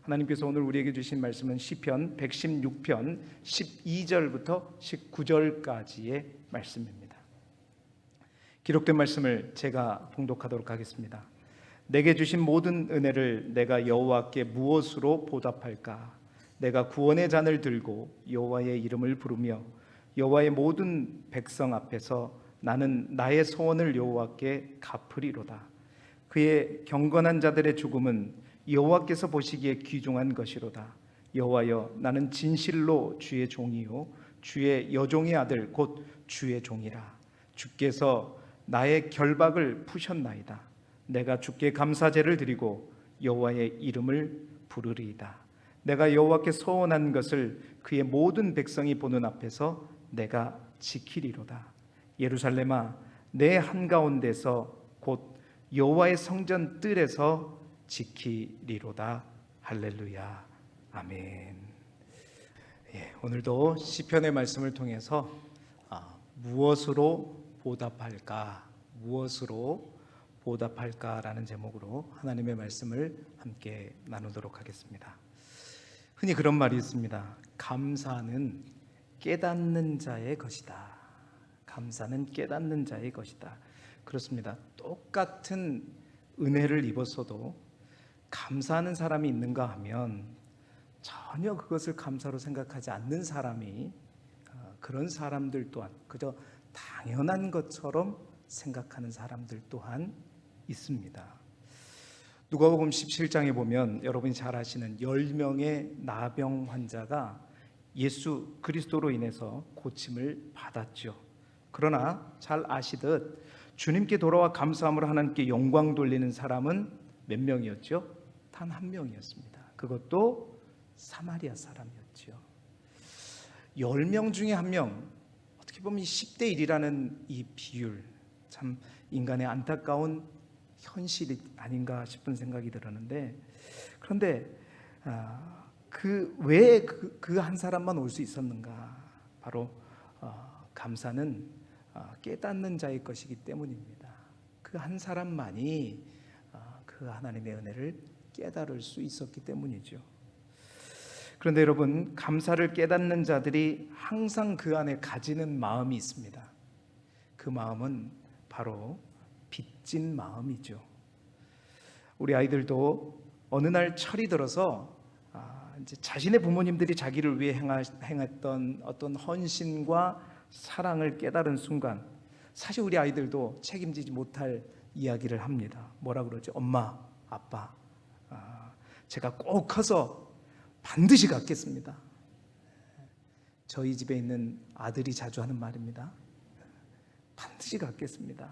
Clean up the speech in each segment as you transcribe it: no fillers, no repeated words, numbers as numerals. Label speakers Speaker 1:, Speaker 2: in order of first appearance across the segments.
Speaker 1: 하나님께서 오늘 우리에게 주신 말씀은 시편 116편 12절부터 19절까지의 말씀입니다. 기록된 말씀을 제가 봉독하도록 하겠습니다. 내게 주신 모든 은혜를 내가 여호와께 무엇으로 보답할까? 내가 구원의 잔을 들고 여호와의 이름을 부르며 여호와의 모든 백성 앞에서 나는 나의 소원을 여호와께 갚으리로다. 그의 경건한 자들의 죽음은 여호와께서 보시기에 귀중한 것이로다. 여호와여, 나는 진실로 주의 종이요 주의 여종의 아들 곧 주의 종이라. 주께서 나의 결박을 푸셨나이다. 내가 주께 감사제를 드리고 여호와의 이름을 부르리이다. 내가 여호와께 소원한 것을 그의 모든 백성이 보는 앞에서 내가 지키리로다. 예루살렘아, 내 한가운데서 곧 여호와의 성전 뜰에서 지키리로다. 할렐루야. 아멘. 오늘도 시편의 말씀을 통해서 무엇으로 보답할까? 무엇으로 보답할까라는 제목으로 하나님의 말씀을 함께 나누도록 하겠습니다. 흔히 그런 말이 있습니다. 감사는 깨닫는 자의 것이다. 감사는 깨닫는 자의 것이다. 그렇습니다. 똑같은 은혜를 입었어도 감사하는 사람이 있는가 하면 전혀 그것을 감사로 생각하지 않는 사람이, 그런 사람들 또한 그저 당연한 것처럼 생각하는 사람들 또한 있습니다. 누가복음 17장에 보면 여러분이 잘 아시는 10명의 나병 환자가 예수 그리스도로 인해서 고침을 받았죠. 그러나 잘 아시듯 주님께 돌아와 감사함으로 하나님께 영광 돌리는 사람은 몇 명이었죠? 단 한 명이었습니다. 그것도 사마리아 사람이었죠. 10명 중에 한 명, 어떻게 보면 10대 1이라는 이 비율, 참 인간의 안타까운 현실이 아닌가 싶은 생각이 들었는데, 그런데 왜 그 한 사람만 올 수 있었는가? 바로 감사는 깨닫는 자의 것이기 때문입니다. 그 한 사람만이 그 하나님의 은혜를 깨달을 수 있었기 때문이죠. 그런데 여러분, 감사를 깨닫는 자들이 항상 그 안에 가지는 마음이 있습니다. 그 마음은 바로 빚진 마음이죠. 우리 아이들도 어느 날 철이 들어서 이제 자신의 부모님들이 자기를 위해 행했던 어떤 헌신과 사랑을 깨달은 순간, 사실 우리 아이들도 책임지지 못할 이야기를 합니다. 뭐라 그러죠? 엄마, 아빠, 제가 꼭 커서 반드시 갚겠습니다. 저희 집에 있는 아들이 자주 하는 말입니다. 반드시 갚겠습니다.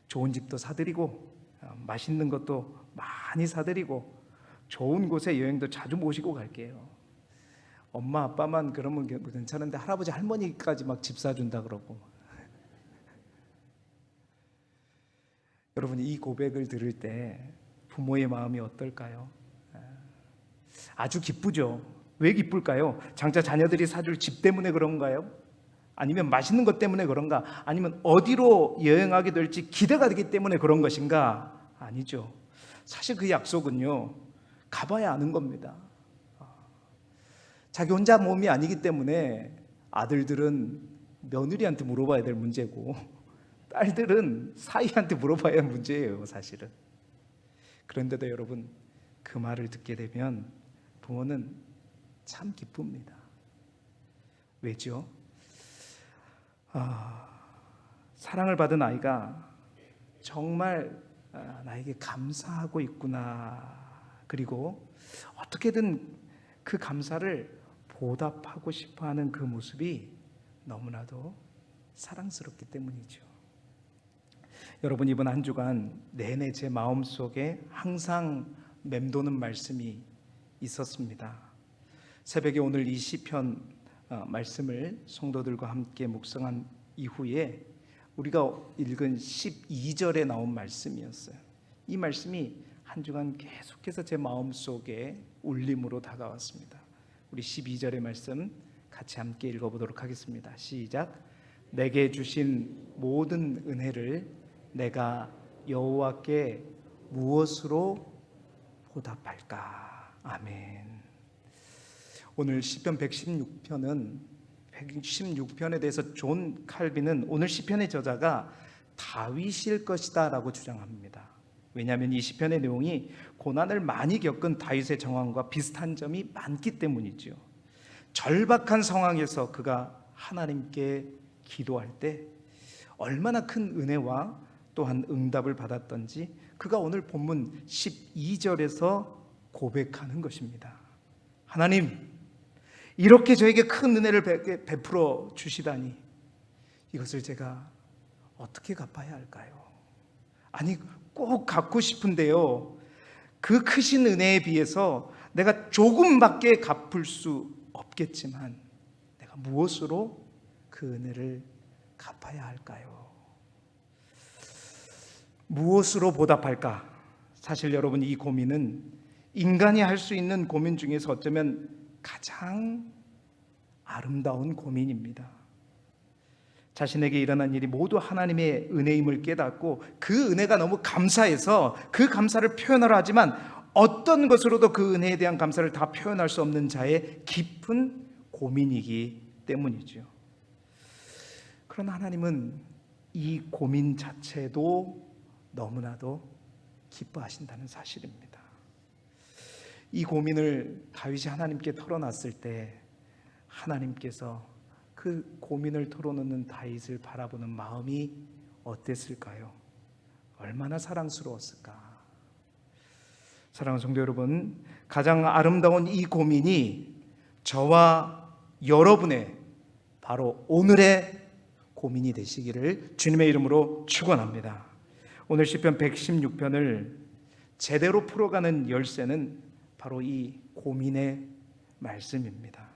Speaker 1: 좋은 집도 사드리고 맛있는 것도 많이 사드리고 좋은 곳에 여행도 자주 모시고 갈게요. 엄마 아빠만 그러면 괜찮은데 할아버지 할머니까지 막 집 사준다 그러고. 여러분, 이 고백을 들을 때 부모의 마음이 어떨까요? 아주 기쁘죠. 왜 기쁠까요? 장차 자녀들이 사줄 집 때문에 그런가요? 아니면 맛있는 것 때문에 그런가? 아니면 어디로 여행하게 될지 기대가 되기 때문에 그런 것인가? 아니죠. 사실 그 약속은요, 가봐야 아는 겁니다. 자기 혼자 몸이 아니기 때문에 아들들은 며느리한테 물어봐야 될 문제고 딸들은 사위한테 물어봐야 할 문제예요, 사실은. 그런데도 여러분, 그 말을 듣게 되면 부모는 참 기쁩니다. 왜죠? 사랑을 받은 아이가 정말 나에게 감사하고 있구나, 그리고 어떻게든 그 감사를 보답하고 싶어하는 그 모습이 너무나도 사랑스럽기 때문이죠. 여러분, 이번 한 주간 내내 제 마음속에 항상 맴도는 말씀이 있었습니다. 새벽에 오늘 이 시편 말씀을 성도들과 함께 묵상한 이후에 우리가 읽은 12절에 나온 말씀이었어요. 이 말씀이 한 주간 계속해서 제 마음속에 울림으로 다가왔습니다. 우리 12절의 말씀 같이 함께 읽어보도록 하겠습니다. 시작. 내게 주신 모든 은혜를 내가 여호와께 무엇으로 보답할까? 아멘. 오늘 시편 116편에 대해서 존 칼빈은 오늘 시편의 저자가 다윗일 것이다 라고 주장합니다. 왜냐하면 이 시편의 내용이 고난을 많이 겪은 다윗의 정황과 비슷한 점이 많기 때문이죠. 절박한 상황에서 그가 하나님께 기도할 때 얼마나 큰 은혜와 또한 응답을 받았던지 그가 오늘 본문 12절에서 고백하는 것입니다. 하나님, 이렇게 저에게 큰 은혜를 베풀어 주시다니 이것을 제가 어떻게 갚아야 할까요? 아니, 꼭 갚고 싶은데요, 그 크신 은혜에 비해서 내가 조금밖에 갚을 수 없겠지만 내가 무엇으로 그 은혜를 갚아야 할까요? 무엇으로 보답할까? 사실 여러분, 이 고민은 인간이 할 수 있는 고민 중에서 어쩌면 가장 아름다운 고민입니다. 자신에게 일어난 일이 모두 하나님의 은혜임을 깨닫고 그 은혜가 너무 감사해서 그 감사를 표현하려 하지만 어떤 것으로도 그 은혜에 대한 감사를 다 표현할 수 없는 자의 깊은 고민이기 때문이죠. 그러나 하나님은 이 고민 자체도 너무나도 기뻐하신다는 사실입니다. 이 고민을 다윗이 하나님께 털어놨을 때 하나님께서 그 고민을 털어놓는 다윗을 바라보는 마음이 어땠을까요? 얼마나 사랑스러웠을까? 사랑하는 성도 여러분, 가장 아름다운 이 고민이 저와 여러분의 바로 오늘의 고민이 되시기를 주님의 이름으로 축원합니다. 오늘 시편 116편을 제대로 풀어가는 열쇠는 바로 이 고민의 말씀입니다.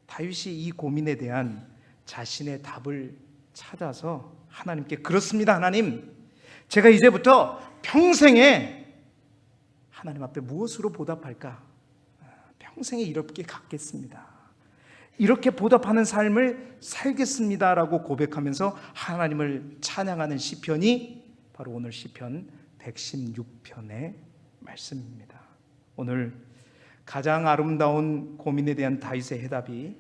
Speaker 1: 다윗이 이 고민에 대한 자신의 답을 찾아서 하나님께, 그렇습니다 하나님, 제가 이제부터 평생에 하나님 앞에 무엇으로 보답할까? 평생에 이렇게 갖겠습니다, 이렇게 보답하는 삶을 살겠습니다 라고 고백하면서 하나님을 찬양하는 시편이 바로 오늘 시편 116편의 말씀입니다. 오늘 가장 아름다운 고민에 대한 다윗의 해답이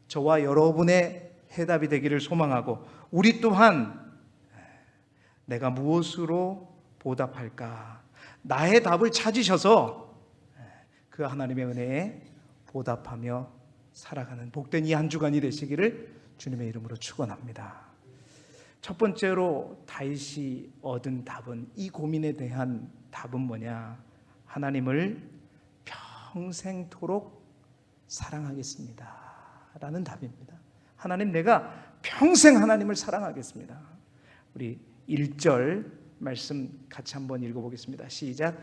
Speaker 1: 저와 여러분의 해답이 되기를 소망하고, 우리 또한 내가 무엇으로 보답할까? 나의 답을 찾으셔서 그 하나님의 은혜에 보답하며 살아가는 복된 이 한 주간이 되시기를 주님의 이름으로 축원합니다. 첫 번째로 다윗이 얻은 답은, 이 고민에 대한 답은 뭐냐? 하나님을 평생토록 사랑하겠습니다 라는 답입니다. 하나님, 내가 평생 하나님을 사랑하겠습니다. 우리 1절 말씀 같이 한번 읽어보겠습니다. 시작.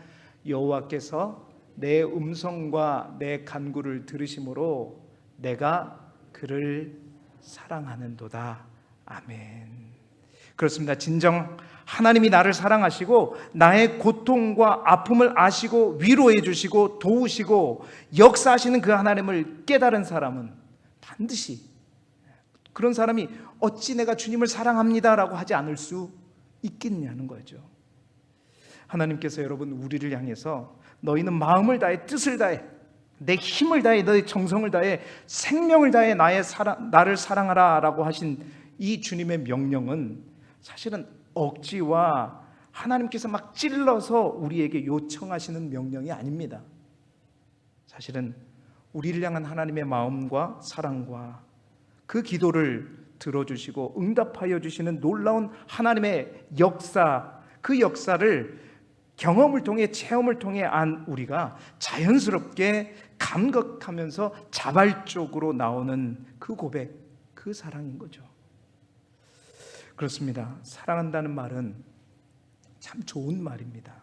Speaker 1: 여호와께서 내 음성과 내 간구를 들으심으로 내가 그를 사랑하는도다. 아멘. 그렇습니다. 진정 하나님이 나를 사랑하시고 나의 고통과 아픔을 아시고 위로해 주시고 도우시고 역사하시는 그 하나님을 깨달은 사람은 반드시, 그런 사람이 어찌 내가 주님을 사랑합니다라고 하지 않을 수 있겠냐는 거죠. 하나님께서 여러분, 우리를 향해서 너희는 마음을 다해, 뜻을 다해, 내 힘을 다해, 너의 정성을 다해, 생명을 다해 나를 사랑하라 라고 하신 이 주님의 명령은 사실은 억지와 하나님께서 막 찔러서 우리에게 요청하시는 명령이 아닙니다. 사실은 우리를 향한 하나님의 마음과 사랑과 그 기도를 들어주시고 응답하여 주시는 놀라운 하나님의 역사, 그 역사를 경험을 통해, 체험을 통해 안 우리가 자연스럽게 감격하면서 자발적으로 나오는 그 고백, 그 사랑인 거죠. 그렇습니다. 사랑한다는 말은 참 좋은 말입니다.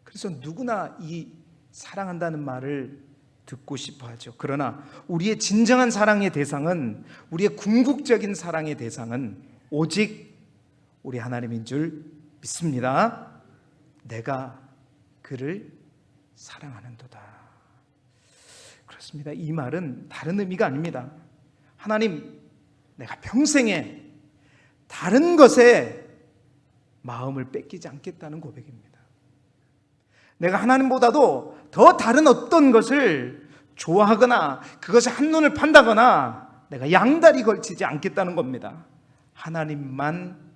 Speaker 1: 그래서 누구나 이 사랑한다는 말을 듣고 싶어 하죠. 그러나 우리의 진정한 사랑의 대상은, 우리의 궁극적인 사랑의 대상은 오직 우리 하나님인 줄 믿습니다. 내가 그를 사랑하는도다. 그렇습니다. 이 말은 다른 의미가 아닙니다. 하나님, 내가 평생에 다른 것에 마음을 뺏기지 않겠다는 고백입니다. 내가 하나님보다도 더 다른 어떤 것을 좋아하거나 그것에 한눈을 판다거나 내가 양다리 걸치지 않겠다는 겁니다. 하나님만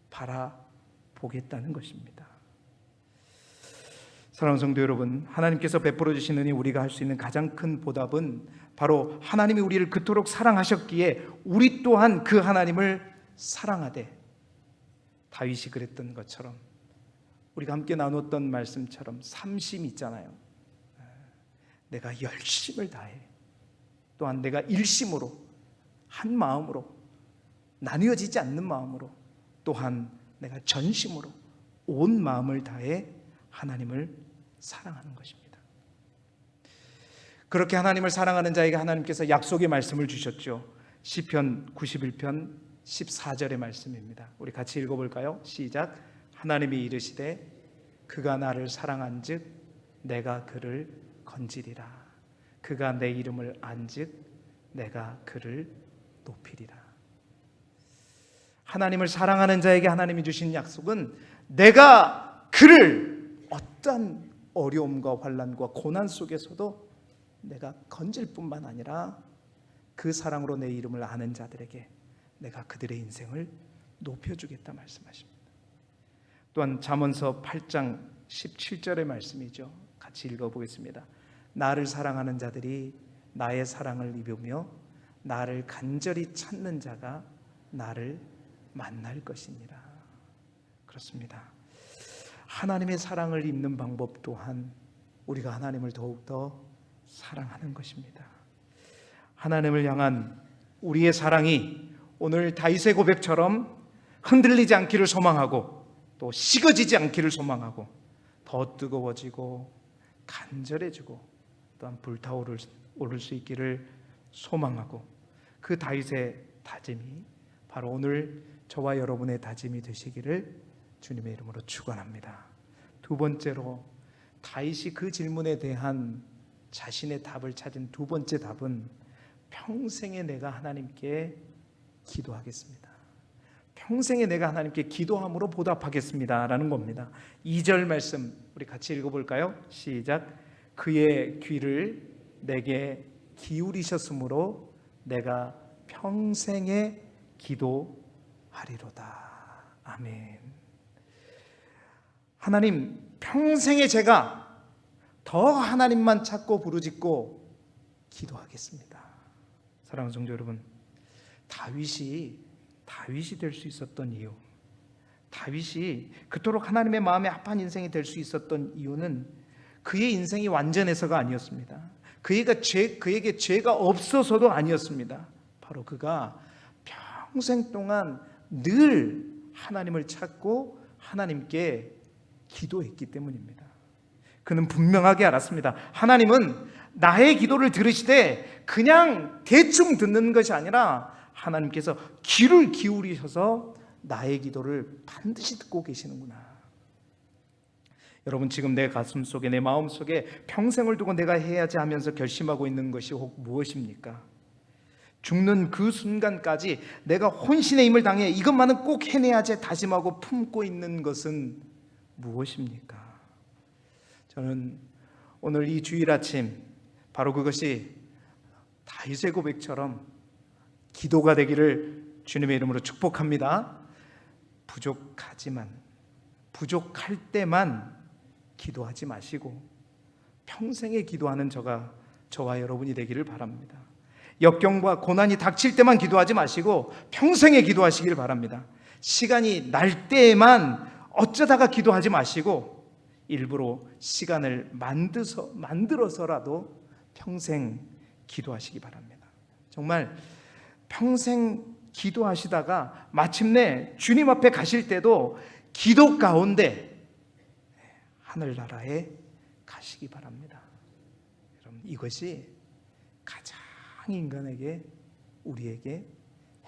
Speaker 1: 바라보겠다는 것입니다. 사랑하는 성도 여러분, 하나님께서 베풀어 주신 은혜, 우리가 할 수 있는 가장 큰 보답은 바로 하나님이 우리를 그토록 사랑하셨기에 우리 또한 그 하나님을 사랑하되, 다윗이 그랬던 것처럼, 우리가 함께 나눴던 말씀처럼 삼심 있잖아요. 내가 열심을 다해, 또한 내가 일심으로, 한 마음으로, 나뉘어지지 않는 마음으로, 또한 내가 전심으로 온 마음을 다해 하나님을 사랑하는 것입니다. 그렇게 하나님을 사랑하는 자에게 하나님께서 약속의 말씀을 주셨죠. 시편 91편 14절의 말씀입니다. 우리 같이 읽어볼까요? 시작. 하나님이 이르시되 그가 나를 사랑한즉 내가 그를 건지리라. 그가 내 이름을 안즉 내가 그를 높이리라. 하나님을 사랑하는 자에게 하나님이 주신 약속은 내가 그를 어떤 어려움과 환난과 고난 속에서도 내가 건질 뿐만 아니라 그 사랑으로 내 이름을 아는 자들에게 내가 그들의 인생을 높여주겠다 말씀하십니다. 또한 잠언서 8장 17절의 말씀이죠. 같이 읽어보겠습니다. 나를 사랑하는 자들이 나의 사랑을 입으며 나를 간절히 찾는 자가 나를 만날 것이니라. 그렇습니다. 하나님의 사랑을 입는 방법 또한 우리가 하나님을 더욱더 사랑하는 것입니다. 하나님을 향한 우리의 사랑이 오늘 다윗의 고백처럼 흔들리지 않기를 소망하고 또 식어지지 않기를 소망하고 더 뜨거워지고 간절해지고 또한 불타오를 수 있기를 소망하고, 그 다윗의 다짐이 바로 오늘 저와 여러분의 다짐이 되시기를 주님의 이름으로 축원합니다. 두 번째로, 다윗이 그 질문에 대한 자신의 답을 찾은 두 번째 답은 평생에 내가 하나님께 기도하겠습니다. 평생에 내가 하나님께 기도함으로 보답하겠습니다 라는 겁니다. 2절 말씀 우리 같이 읽어볼까요? 시작. 그의 귀를 내게 기울이셨으므로 내가 평생에 기도하리로다. 아멘. 하나님, 평생에 제가 더 하나님만 찾고 부르짖고 기도하겠습니다. 사랑하는 성도 여러분, 다윗이 될 수 있었던 이유, 다윗이 그토록 하나님의 마음에 합한 인생이 될 수 있었던 이유는 그의 인생이 완전해서가 아니었습니다. 그에게 죄가 없어서도 아니었습니다. 바로 그가 평생 동안 늘 하나님을 찾고 하나님께 기도했기 때문입니다. 그는 분명하게 알았습니다. 하나님은 나의 기도를 들으시되 그냥 대충 듣는 것이 아니라 하나님께서 귀를 기울이셔서 나의 기도를 반드시 듣고 계시는구나. 여러분, 지금 내 가슴 속에, 내 마음 속에 평생을 두고 내가 해야지 하면서 결심하고 있는 것이 혹 무엇입니까? 죽는 그 순간까지 내가 혼신의 힘을 당해 이것만은 꼭 해내야지 다짐하고 품고 있는 것은 무엇입니까? 저는 오늘 이 주일 아침 바로 그것이 다윗의 고백처럼 기도가 되기를 주님의 이름으로 축복합니다. 부족할 때만 기도하지 마시고 평생에 기도하는 저와 여러분이 되기를 바랍니다. 역경과 고난이 닥칠 때만 기도하지 마시고 평생에 기도하시길 바랍니다. 시간이 날 때에만 어쩌다가 기도하지 마시고 일부러 시간을 만들어서라도 평생 기도하시기 바랍니다. 정말 평생 기도하시다가 마침내 주님 앞에 가실 때도 기도 가운데 하늘나라에 가시기 바랍니다. 여러분, 이것이 가장 인간에게, 우리에게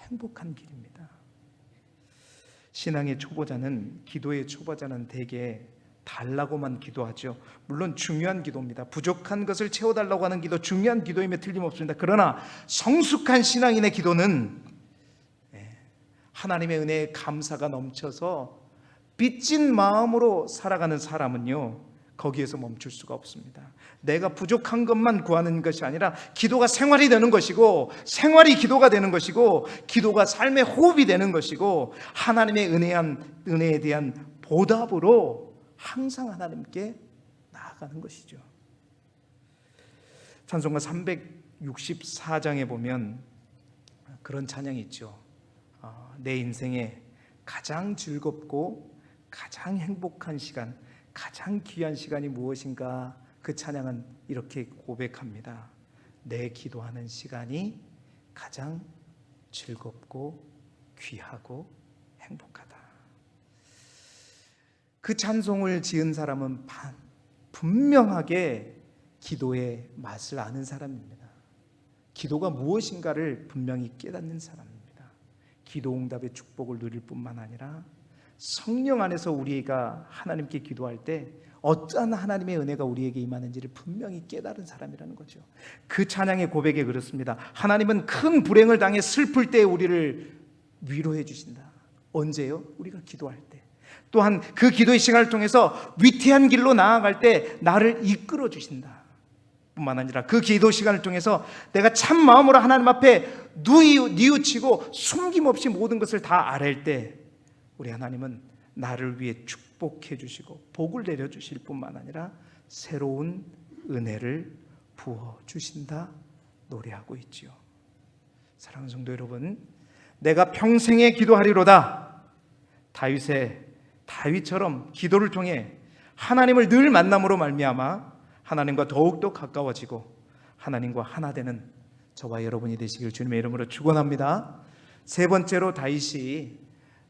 Speaker 1: 행복한 길입니다. 신앙의 초보자는, 기도의 초보자는 대개 달라고만 기도하죠. 물론 중요한 기도입니다. 부족한 것을 채워달라고 하는 기도 중요한 기도임에 틀림없습니다. 그러나 성숙한 신앙인의 기도는 하나님의 은혜에 감사가 넘쳐서 빚진 마음으로 살아가는 사람은요, 거기에서 멈출 수가 없습니다. 내가 부족한 것만 구하는 것이 아니라 기도가 생활이 되는 것이고, 생활이 기도가 되는 것이고, 기도가 삶의 호흡이 되는 것이고, 하나님의 은혜에 대한 보답으로 항상 하나님께 나아가는 것이죠. 찬송가 364장에 보면 그런 찬양이 있죠. 내 인생에 가장 즐겁고 가장 행복한 시간, 가장 귀한 시간이 무엇인가? 그 찬양은 이렇게 고백합니다. 내 기도하는 시간이 가장 즐겁고 귀하고 행복하다. 그 찬송을 지은 사람은 분명하게 기도의 맛을 아는 사람입니다. 기도가 무엇인가를 분명히 깨닫는 사람입니다. 기도 응답의 축복을 누릴 뿐만 아니라 성령 안에서 우리가 하나님께 기도할 때 어떠한 하나님의 은혜가 우리에게 임하는지를 분명히 깨달은 사람이라는 거죠. 그 찬양의 고백에 그렇습니다. 하나님은 큰 불행을 당해 슬플 때 우리를 위로해 주신다. 언제요? 우리가 기도할 때. 또한 그 기도의 시간을 통해서 위태한 길로 나아갈 때 나를 이끌어 주신다. 뿐만 아니라 그 기도 시간을 통해서 내가 참 마음으로 하나님 앞에 뉘우치고 숨김없이 모든 것을 다 아뢰일 때 우리 하나님은 나를 위해 축복해 주시고 복을 내려 주실 뿐만 아니라 새로운 은혜를 부어 주신다 노래하고 있지요. 사랑하는 성도 여러분, 내가 평생에 기도하리로다. 다윗처럼 기도를 통해 하나님을 늘 만남으로 말미암아 하나님과 더욱더 가까워지고 하나님과 하나 되는 저와 여러분이 되시길 주님의 이름으로 축원합니다. 세 번째로 다윗이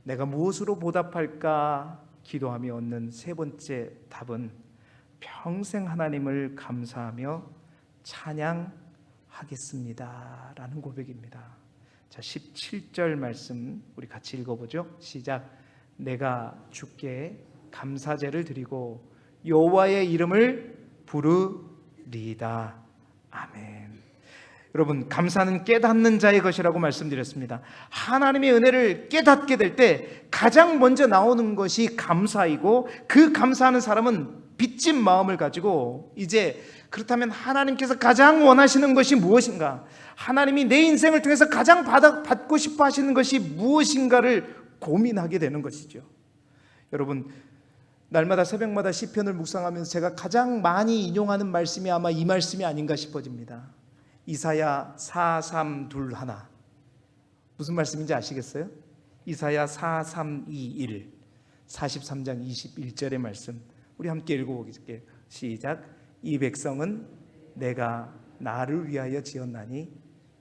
Speaker 1: 내가 무엇으로 보답할까 기도하며 얻는 세 번째 답은 평생 하나님을 감사하며 찬양하겠습니다 라는 고백입니다. 자, 17절 말씀 우리 같이 읽어보죠. 시작. 내가 주께 감사제를 드리고 여호와의 이름을 부르리이다. 아멘. 여러분, 감사는 깨닫는 자의 것이라고 말씀드렸습니다. 하나님의 은혜를 깨닫게 될 때 가장 먼저 나오는 것이 감사이고, 그 감사하는 사람은 빚진 마음을 가지고 이제 그렇다면 하나님께서 가장 원하시는 것이 무엇인가, 하나님이 내 인생을 통해서 가장 받고 싶어 하시는 것이 무엇인가를 고민하게 되는 것이죠. 여러분, 날마다 새벽마다 시편을 묵상하면서 제가 가장 많이 인용하는 말씀이 아마 이 말씀이 아닌가 싶어집니다. 이사야 4321. 무슨 말씀인지 아시겠어요? 이사야 4321 43장 21절의 말씀 우리 함께 읽어보겠습니다. 시작. 이 백성은 내가 나를 위하여 지었나니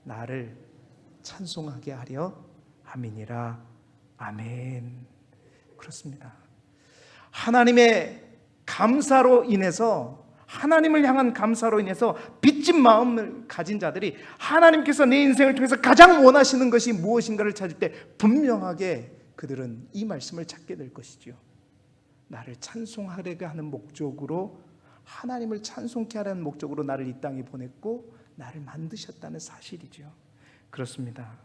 Speaker 1: 나를 찬송하게 하려 함이니라. 아멘. 그렇습니다. 하나님의 감사로 인해서, 하나님을 향한 감사로 인해서 빚진 마음을 가진 자들이 하나님께서 내 인생을 통해서 가장 원하시는 것이 무엇인가를 찾을 때 분명하게 그들은 이 말씀을 찾게 될 것이죠. 나를 찬송하려고 하는 목적으로, 하나님을 찬송케 하려는 목적으로 나를 이 땅에 보냈고 나를 만드셨다는 사실이죠. 그렇습니다.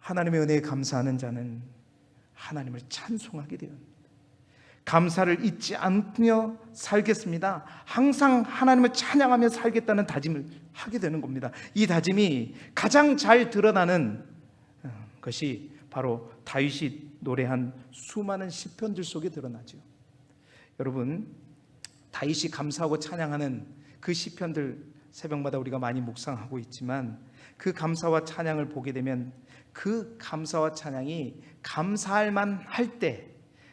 Speaker 1: 하나님의 은혜에 감사하는 자는 하나님을 찬송하게 됩니다. 감사를 잊지 않으며 살겠습니다. 항상 하나님을 찬양하며 살겠다는 다짐을 하게 되는 겁니다. 이 다짐이 가장 잘 드러나는 것이 바로 다윗이 노래한 수많은 시편들 속에 드러나죠. 여러분, 다윗이 감사하고 찬양하는 그 시편들 새벽마다 우리가 많이 묵상하고 있지만 그 감사와 찬양을 보게 되면 그 감사와 찬양이 감사할 만할 때,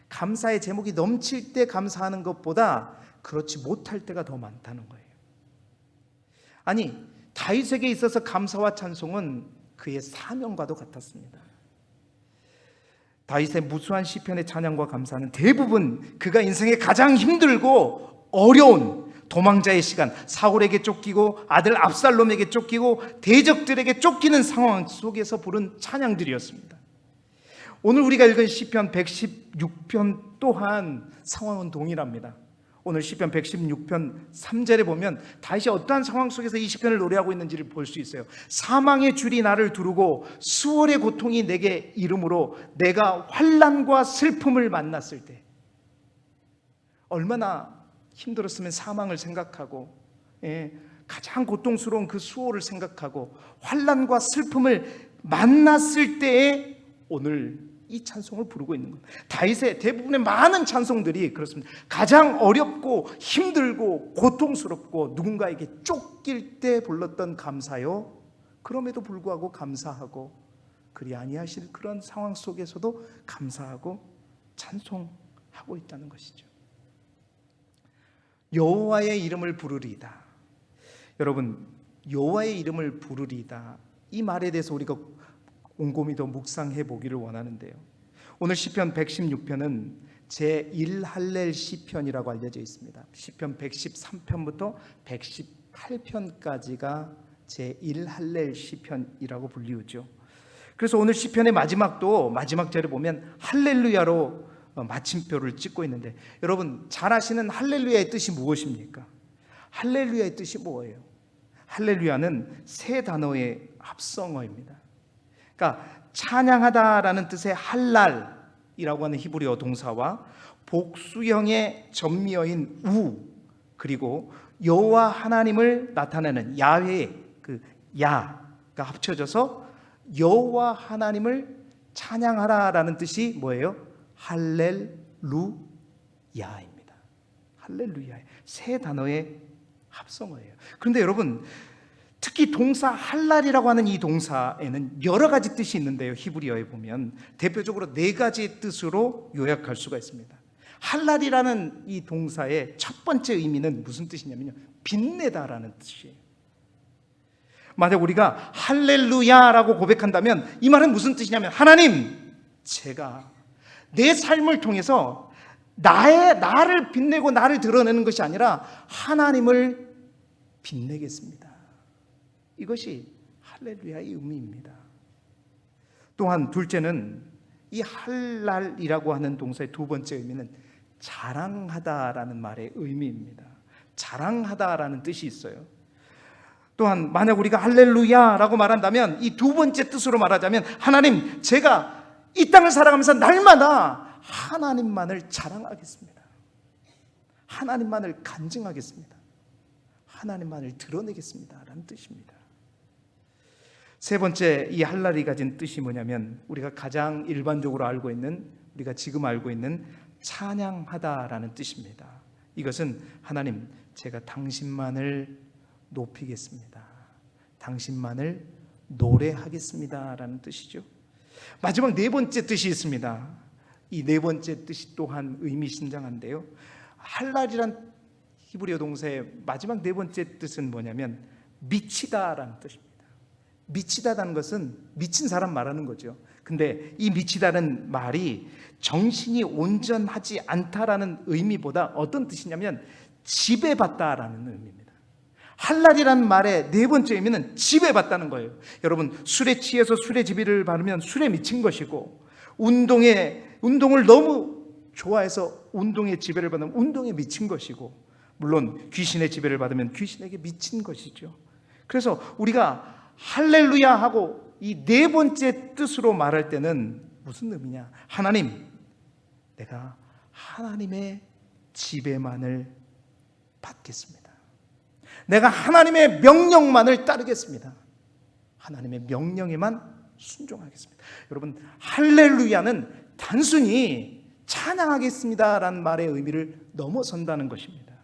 Speaker 1: 감사의 제목이 넘칠 때 감사하는 것보다 그렇지 못할 때가 더 많다는 거예요. 아니, 다윗에게 있어서 감사와 찬송은 그의 사명과도 같았습니다. 다윗의 무수한 시편의 찬양과 감사는 대부분 그가 인생에 가장 힘들고 어려운 도망자의 시간, 사울에게 쫓기고 아들 압살롬에게 쫓기고 대적들에게 쫓기는 상황 속에서 부른 찬양들이었습니다. 오늘 우리가 읽은 시편 116편 또한 상황은 동일합니다. 오늘 시편 116편 3절에 보면 다윗이 어떠한 상황 속에서 이 시편을 노래하고 있는지를 볼 수 있어요. 사망의 줄이 나를 두르고 수월의 고통이 내게 이름으로 내가 환난과 슬픔을 만났을 때, 얼마나 힘들었으면 사망을 생각하고, 가장 고통스러운 그 수호를 생각하고 환난과 슬픔을 만났을 때에 오늘 이 찬송을 부르고 있는 겁니다. 다윗의 대부분의 많은 찬송들이 그렇습니다. 가장 어렵고 힘들고 고통스럽고 누군가에게 쫓길 때 불렀던 감사요, 그럼에도 불구하고 감사하고, 그리 아니하실 그런 상황 속에서도 감사하고 찬송하고 있다는 것이죠. 여호와의 이름을 부르리이다. 여러분, 여호와의 이름을 부르리이다, 이 말에 대해서 우리가 곰곰이 더 묵상해 보기를 원하는데요, 오늘 시편 116편은 제1할렐 시편이라고 알려져 있습니다. 시편 113편부터 118편까지가 제1할렐 시편이라고 불리우죠. 그래서 오늘 시편의 마지막 절에 보면 할렐루야로 마침표를 찍고 있는데, 여러분 잘 아시는 할렐루야의 뜻이 무엇입니까? 할렐루야의 뜻이 뭐예요? 할렐루야는 세 단어의 합성어입니다. 그러니까 찬양하다라는 뜻의 할랄이라고 하는 히브리어 동사와 복수형의 전미어인 우, 그리고 여호와 하나님을 나타내는 야훼의 그 야가 합쳐져서 여호와 하나님을 찬양하라라는 뜻이 뭐예요? 할렐루야입니다. 할렐루야, 세 단어의 합성어예요. 그런데 여러분, 특히 동사 할랄이라고 하는 이 동사에는 여러 가지 뜻이 있는데요, 히브리어에 보면 대표적으로 네 가지의 뜻으로 요약할 수가 있습니다. 할랄이라는 이 동사의 첫 번째 의미는 무슨 뜻이냐면요, 빛내다라는 뜻이에요. 만약 우리가 할렐루야라고 고백한다면 이 말은 무슨 뜻이냐면, 하나님, 제가 내 삶을 통해서 나를 빛내고 나를 드러내는 것이 아니라 하나님을 빛내겠습니다. 이것이 할렐루야의 의미입니다. 또한 둘째는 이 할랄이라고 하는 동사의 두 번째 의미는 자랑하다라는 말의 의미입니다. 자랑하다라는 뜻이 있어요. 또한 만약 우리가 할렐루야라고 말한다면 이 두 번째 뜻으로 말하자면, 하나님, 제가 이 땅을 살아가면서 날마다 하나님만을 자랑하겠습니다. 하나님만을 간증하겠습니다. 하나님만을 드러내겠습니다 라는 뜻입니다. 세 번째, 이 할랄이 가진 뜻이 뭐냐면, 우리가 가장 일반적으로 알고 있는, 우리가 지금 알고 있는 찬양하다라는 뜻입니다. 이것은 하나님, 제가 당신만을 높이겠습니다. 당신만을 노래하겠습니다 라는 뜻이죠. 마지막 네 번째 뜻이 있습니다. 이 네 번째 뜻이 또한 의미심장한데요, 할랄이란 히브리어 동사의 마지막 네 번째 뜻은 뭐냐면 미치다라는 뜻입니다. 미치다라는 것은 미친 사람 말하는 거죠. 근데 이 미치다는 말이 정신이 온전하지 않다라는 의미보다 어떤 뜻이냐면 지배받다라는 의미입니다. 할랄이라는 말의 네 번째 의미는 지배받다는 거예요. 여러분, 술에 취해서 술의 지배를 받으면 술에 미친 것이고, 운동을 너무 좋아해서 운동의 지배를 받으면 운동에 미친 것이고, 물론 귀신의 지배를 받으면 귀신에게 미친 것이죠. 그래서 우리가 할렐루야 하고 이 네 번째 뜻으로 말할 때는 무슨 의미냐? 하나님, 내가 하나님의 지배만을 받겠습니다. 내가 하나님의 명령만을 따르겠습니다. 하나님의 명령에만 순종하겠습니다. 여러분, 할렐루야는 단순히 찬양하겠습니다라는 말의 의미를 넘어선다는 것입니다.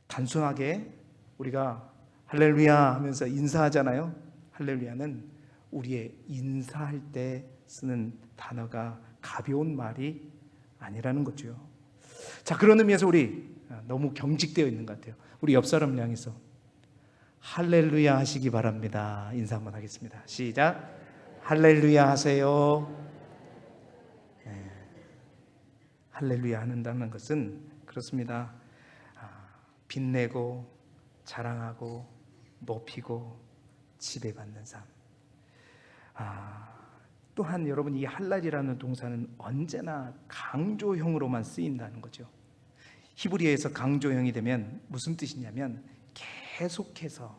Speaker 1: 단순하게 우리가 할렐루야 하면서 인사하잖아요. 할렐루야는 우리의 인사할 때 쓰는 단어가 가벼운 말이 아니라는 거죠. 자, 그런 의미에서 우리 너무 경직되어 있는 것 같아요. 우리 옆 사람을 향해서 할렐루야 하시기 바랍니다. 인사 한번 하겠습니다. 시작. 할렐루야 하세요. 네. 할렐루야 한다는 것은 그렇습니다. 빛내고 자랑하고 높이고 지배받는 삶. 또한 여러분, 이 할랄이라는 동사는 언제나 강조형으로만 쓰인다는 거죠. 히브리어에서 강조형이 되면 무슨 뜻이냐면 계속해서,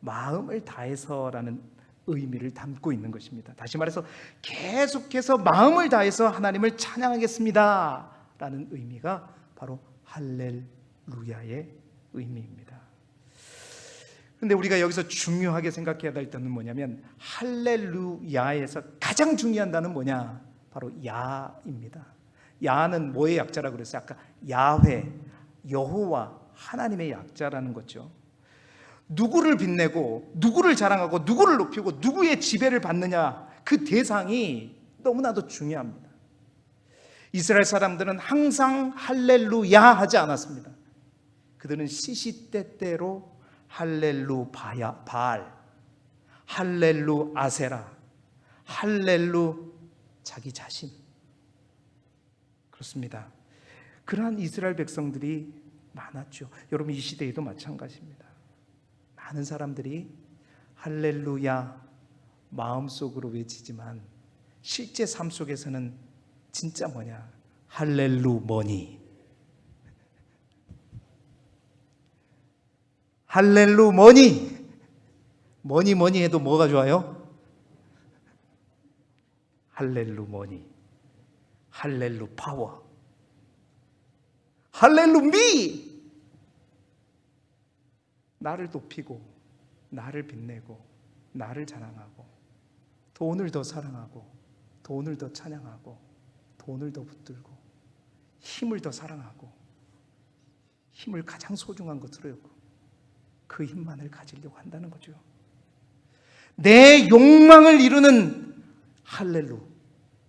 Speaker 1: 마음을 다해서라는 의미를 담고 있는 것입니다. 다시 말해서 계속해서 마음을 다해서 하나님을 찬양하겠습니다 라는 의미가 바로 할렐루야의 의미입니다. 그런데 우리가 여기서 중요하게 생각해야 될 단어는 뭐냐면 할렐루야에서 가장 중요한 단어는 뭐냐? 바로 야입니다. 야는 뭐의 약자라고 그랬어요? 아까 야훼, 여호와, 하나님의 약자라는 거죠. 누구를 빛내고 누구를 자랑하고 누구를 높이고 누구의 지배를 받느냐, 그 대상이 너무나도 중요합니다. 이스라엘 사람들은 항상 할렐루야 하지 않았습니다. 그들은 시시때때로 할렐루 바알, 할렐루 아세라, 할렐루 자기 자신, 그렇습니다. 그러한 이스라엘 백성들이 많았죠. 여러분 이 시대에도 마찬가지입니다. 많은 사람들이 할렐루야 마음속으로 외치지만 실제 삶 속에서는 진짜 뭐냐? 할렐루 머니, 할렐루 머니 해도 뭐가 좋아요? 할렐루 머니, 할렐루 파워, 할렐루 미. 나를 높이고 나를 빛내고 나를 자랑하고 돈을 더 사랑하고 돈을 더 찬양하고 돈을 더 붙들고 힘을 더 사랑하고 힘을 가장 소중한 것으로 여기고 그 힘만을 가지려고 한다는 거죠. 내 욕망을 이루는 할렐루,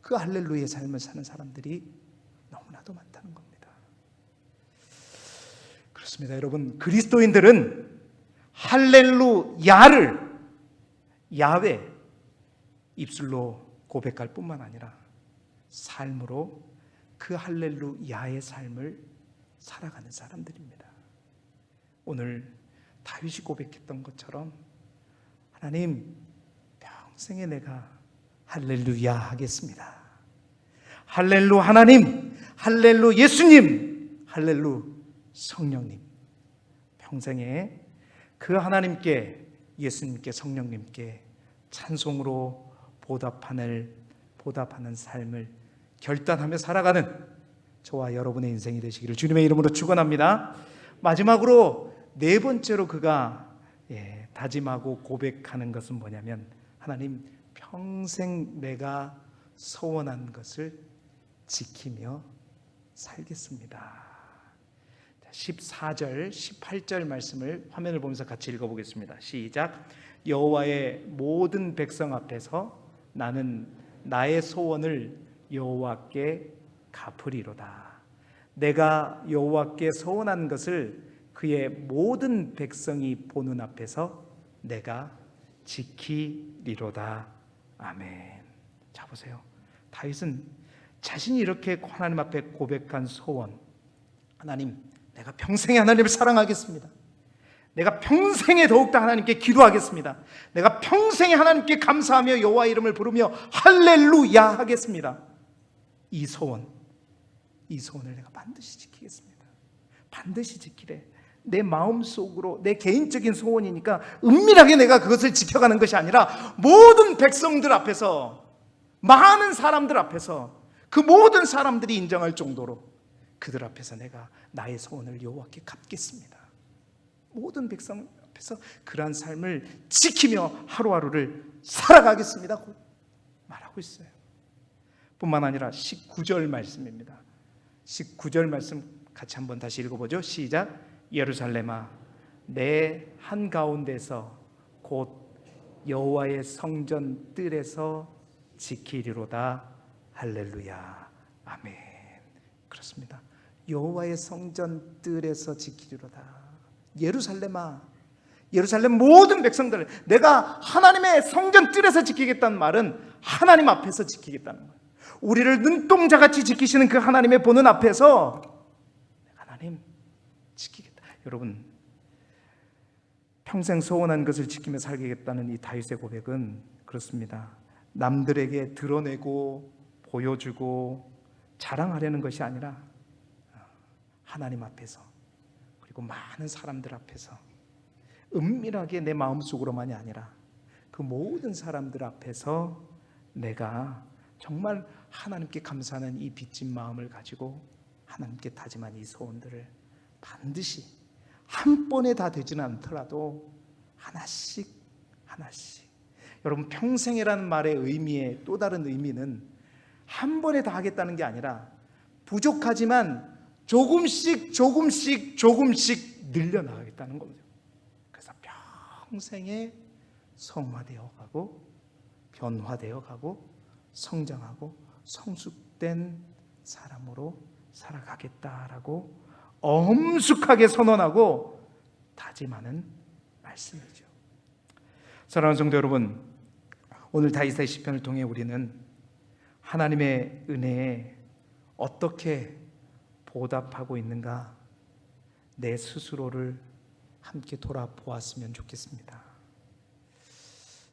Speaker 1: 그 할렐루의 삶을 사는 사람들이 너무나도 많다는 겁니다. 그렇습니다. 여러분, 그리스도인들은 할렐루야를 야훼 입술로 고백할 뿐만 아니라 삶으로 그 할렐루야의 삶을 살아가는 사람들입니다. 오늘 다윗이 고백했던 것처럼 하나님, 평생에 내가 할렐루야 하겠습니다. 할렐루 하나님, 할렐루 예수님, 할렐루 성령님. 평생에 그 하나님께, 예수님께, 성령님께 찬송으로 보답하는 삶을 결단하며 살아가는 저와 여러분의 인생이 되시기를 주님의 이름으로 축원합니다. 마지막으로 네 번째로 그가 다짐하고 고백하는 것은 뭐냐면 하나님, 평생 내가 소원한 것을 지키며 살겠습니다. 14절, 18절 말씀을 화면을 보면서 같이 읽어보겠습니다. 시작. 여호와의 모든 백성 앞에서 나는 나의 소원을 여호와께 갚으리로다. 내가 여호와께 소원한 것을 그의 모든 백성이 보는 앞에서 내가 지키리로다. 아멘. 자, 보세요. 다윗은 자신이 이렇게 하나님 앞에 고백한 소원, 하나님, 내가 평생에 하나님을 사랑하겠습니다. 내가 평생에 더욱더 하나님께 기도하겠습니다. 내가 평생에 하나님께 감사하며 여호와 이름을 부르며 할렐루야 하겠습니다. 이 소원을 내가 반드시 지키겠습니다. 반드시 지키래. 내 마음속으로, 내 개인적인 소원이니까 은밀하게 내가 그것을 지켜가는 것이 아니라 모든 백성들 앞에서, 많은 사람들 앞에서, 그 모든 사람들이 인정할 정도로 그들 앞에서 내가 나의 소원을 여호와께 갚겠습니다. 모든 백성 앞에서 그러한 삶을 지키며 하루하루를 살아가겠습니다 말하고 있어요. 뿐만 아니라 19절 말씀입니다. 19절 말씀 같이 한번 다시 읽어보죠. 시작. 예루살렘아, 내 한가운데서 곧 여호와의 성전 뜰에서 지키리로다. 할렐루야. 아멘. 그렇습니다. 여호와의 성전 뜰에서 지키리로다. 예루살렘아, 예루살렘 모든 백성들, 내가 하나님의 성전 뜰에서 지키겠다는 말은 하나님 앞에서 지키겠다는 거예요. 우리를 눈동자같이 지키시는 그 하나님의 보는 앞에서 하나님 지키겠다. 여러분, 평생 소원한 것을 지키며 살겠다는 이 다윗의 고백은 그렇습니다. 남들에게 드러내고 보여주고 자랑하려는 것이 아니라 하나님 앞에서, 그리고 많은 사람들 앞에서 은밀하게 내 마음속으로만이 아니라 그 모든 사람들 앞에서 내가 정말 하나님께 감사하는 이 빚진 마음을 가지고 하나님께 다짐한 이 소원들을 반드시 한 번에 다 되지는 않더라도 하나씩 여러분, 평생이라는 말의 의미의 또 다른 의미는 한 번에 다 하겠다는 게 아니라 부족하지만 조금씩 늘려나가겠다는 거죠. 그래서 평생에 성화되어 가고 변화되어 가고 성장하고 성숙된 사람으로 살아가겠다라고 엄숙하게 선언하고 다짐하는 말씀이죠. 사랑하는 성도 여러분, 오늘 다윗의 시편을 통해 우리는 하나님의 은혜에 어떻게 보답하고 있는가, 내 스스로를 함께 돌아보았으면 좋겠습니다.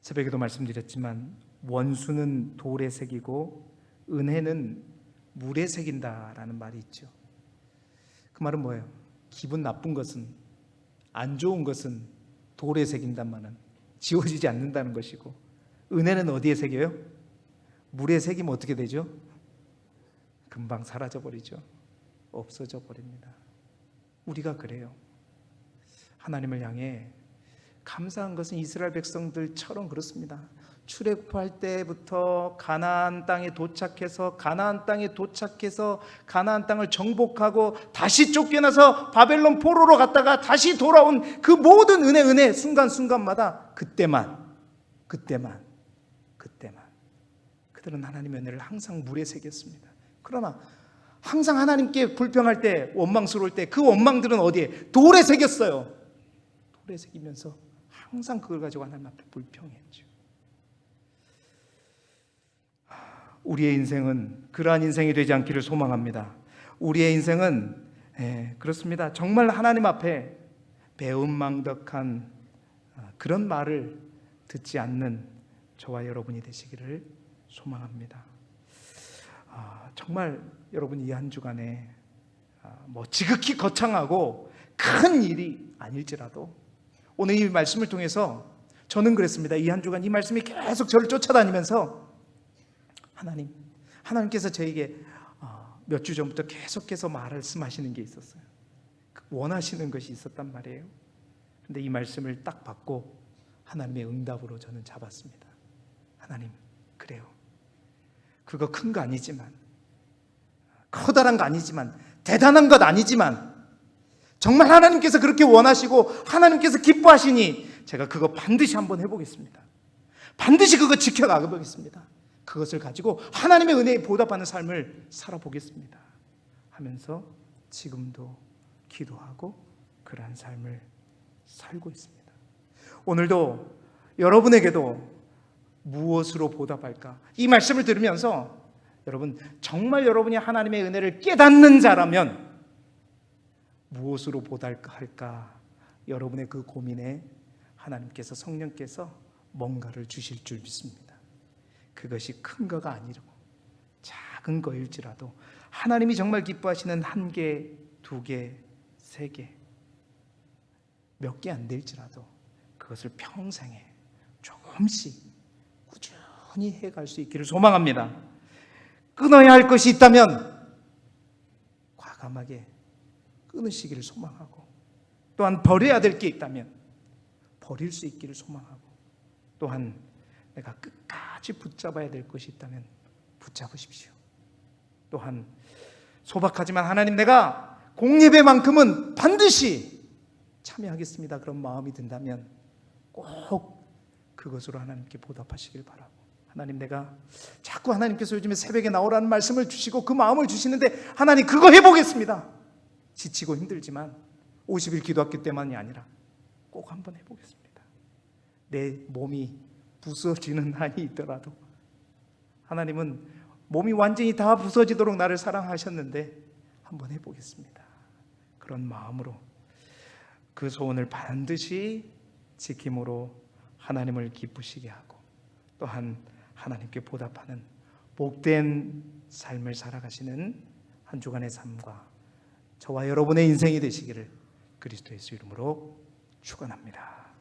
Speaker 1: 새벽에도 말씀드렸지만 원수는 돌에 새기고 은혜는 물에 새긴다라는 말이 있죠. 그 말은 뭐예요? 기분 나쁜 것은, 안 좋은 것은 돌에 새긴단 말은 지워지지 않는다는 것이고, 은혜는 어디에 새겨요? 물에 새기면 어떻게 되죠? 금방 사라져 버리죠. 없어져 버립니다. 우리가 그래요. 하나님을 향해 감사한 것은 이스라엘 백성들처럼 그렇습니다. 출애굽할 때부터 가나안 땅에 도착해서 가나안 땅을 정복하고 다시 쫓겨나서 바벨론 포로로 갔다가 다시 돌아온 그 모든 은혜 순간순간마다 그때만 그들은 하나님의 은혜를 항상 물에 새겼습니다. 그러나 항상 하나님께 불평할 때, 원망스러울 때 그 원망들은 어디에? 돌에 새겼어요. 돌에 새기면서 항상 그걸 가지고 하나님 앞에 불평했죠. 우리의 인생은 그러한 인생이 되지 않기를 소망합니다. 우리의 인생은 그렇습니다. 정말 하나님 앞에 배은망덕한 그런 말을 듣지 않는 저와 여러분이 되시기를 소망합니다. 정말 여러분, 이 한 주간에 지극히 거창하고 큰 일이 아닐지라도 오늘 이 말씀을 통해서 저는 그랬습니다. 이 한 주간 이 말씀이 계속 저를 쫓아다니면서 하나님께서 저에게 몇 주 전부터 계속해서 말씀하시는 게 있었어요. 원하시는 것이 있었단 말이에요. 근데 이 말씀을 딱 받고 하나님의 응답으로 저는 잡았습니다. 하나님, 그래요. 그거 큰 거 아니지만, 커다란 거 아니지만, 대단한 것 아니지만, 정말 하나님께서 그렇게 원하시고 하나님께서 기뻐하시니 제가 그거 반드시 한번 해보겠습니다. 반드시 그거 지켜가보겠습니다. 그것을 가지고 하나님의 은혜에 보답하는 삶을 살아보겠습니다 하면서 지금도 기도하고 그러한 삶을 살고 있습니다. 오늘도 여러분에게도 무엇으로 보답할까? 이 말씀을 들으면서 여러분, 정말 여러분이 하나님의 은혜를 깨닫는 자라면 무엇으로 보답할까? 여러분의 그 고민에 하나님께서, 성령께서 뭔가를 주실 줄 믿습니다. 그것이 큰 거가 아니고 작은 거일지라도 하나님이 정말 기뻐하시는 1개, 2개, 3개, 몇 개 안 될지라도 그것을 평생에 조금씩 꾸준히 해갈 수 있기를 소망합니다. 끊어야 할 것이 있다면 과감하게 끊으시기를 소망하고, 또한 버려야 될 게 있다면 버릴 수 있기를 소망하고, 또한 내가 끝까지 붙잡아야 될 것이 있다면 붙잡으십시오. 또한 소박하지만 하나님, 내가 공예배만큼은 반드시 참여하겠습니다, 그런 마음이 든다면 꼭 그것으로 하나님께 보답하시길 바라고, 하나님, 내가 자꾸 하나님께서 요즘에 새벽에 나오라는 말씀을 주시고 그 마음을 주시는데 하나님, 그거 해보겠습니다. 지치고 힘들지만 50일 기도학교 때만이 아니라 꼭 한번 해보겠습니다. 내 몸이 부서지는 한이 있더라도 하나님은 몸이 완전히 다 부서지도록 나를 사랑하셨는데 한번 해보겠습니다. 그런 마음으로 그 소원을 반드시 지킴으로 하나님을 기쁘시게 하고, 또한 하나님께 보답하는 복된 삶을 살아가시는 한 주간의 삶과 저와 여러분의 인생이 되시기를 그리스도 예수 이름으로 축원합니다.